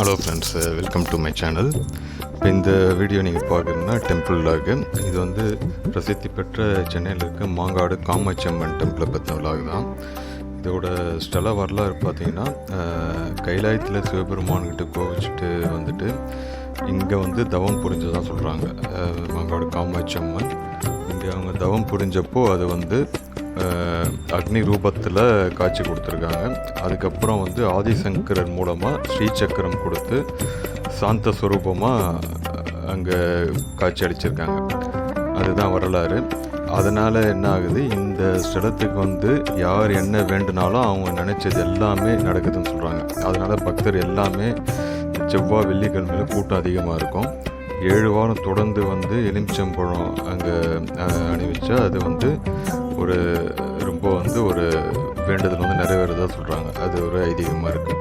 Hello friends, welcome to my channel. இப்போ இந்த video நீங்கள் பார்க்குறீங்கன்னா டெம்பிள் விலாகு. இது வந்து பிரசித்தி பெற்ற சென்னையில் இருக்க மாங்காடு காமாட்சி அம்மன் டெம்பிளை பற்றின விலாகு தான். இதோட ஸ்தல வரலாறு பார்த்திங்கன்னா, கைலாயத்தில் சிவபெருமான்கிட்ட கோவிச்சுட்டு வந்துட்டு இங்கே வந்து தவம் புரிஞ்சதான் சொல்கிறாங்க. மாங்காடு காமாட்சி அம்மன் இங்கே அவங்க தவம் புரிஞ்சப்போ அது வந்து அக்னி ரூபத்தில் காட்சி கொடுத்துருக்காங்க. அதுக்கப்புறம் வந்து ஆதிசங்கரர் மூலமாக ஸ்ரீசக்கரம் கொடுத்து சாந்த ஸ்வரூபமாக அங்கே காட்சி அளிச்சிருக்காங்க. அதுதான் வரலாறு. அதனால் என்ன ஆகுது, இந்த ஸ்தலத்துக்கு வந்து யார் என்ன வேண்டுனாலும் அவங்க நினச்சது எல்லாமே நடக்குதுன்னு சொல்கிறாங்க. அதனால் பக்தர் எல்லாமே செவ்வாய் வெள்ளிக்கிழமையில் கூட்டம் அதிகமாக இருக்கும். 7 வாரம் தொடர்ந்து வந்து எலுமிச்சம்பழம் அங்கே அணிவிச்சா அது வந்து ஒரு ரொம்ப வந்து ஒரு வேண்டுதல் வந்து நிறைவேறதா சொல்கிறாங்க. அது ஒரு ஐதீகமாக இருக்குது.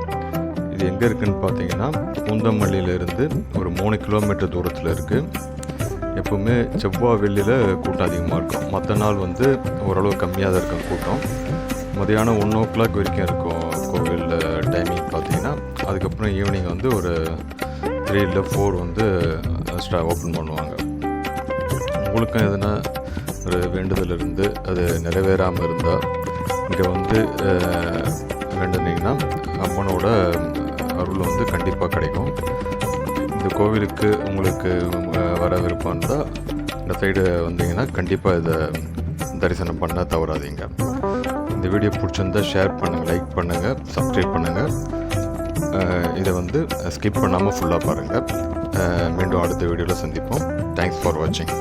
இது எங்கே இருக்குதுன்னு பார்த்தீங்கன்னா, பூந்தமல்லியிலேருந்து ஒரு 3 கிலோமீட்டர் தூரத்தில் இருக்குது. எப்போவுமே செவ்வாய் வெள்ளியில் கூட்டம் அதிகமாக இருக்கும். மற்ற நாள் வந்து ஓரளவு கம்மியாக தான் இருக்கும் கூட்டம். மதியானம் 1 o'clock வரைக்கும் இருக்கும் கோவிலில் டைமிங் பார்த்தீங்கன்னா. அதுக்கப்புறம் ஈவினிங் வந்து ஒரு 3 இல்லை 4 வந்து ஓப்பன் பண்ணுவாங்க. உங்களுக்கும் எதுனா ஒரு வேண்டுதல் இருந்து அது நிறைவேறாமல் இருந்தால் இங்கே வந்து வேண்டுனீங்கன்னா அம்மனோட அருள் வந்து கண்டிப்பாக கிடைக்கும். இந்த கோவிலுக்கு உங்களுக்கு வர விருப்பம் இருந்தால் இந்த சைடு வந்தீங்கன்னா கண்டிப்பாக இதை தரிசனம் பண்ண தவறாதீங்க. இந்த வீடியோ பிடிச்சிருந்தால் ஷேர் பண்ணுங்கள், லைக் பண்ணுங்கள், சப்ஸ்கிரைப் பண்ணுங்கள். இதை வந்து ஸ்கிப் பண்ணாமல் ஃபுல்லாக பாருங்கள். மீண்டும் அடுத்த வீடியோவில் சந்திப்போம். தேங்க்ஸ் ஃபார் வாட்சிங்.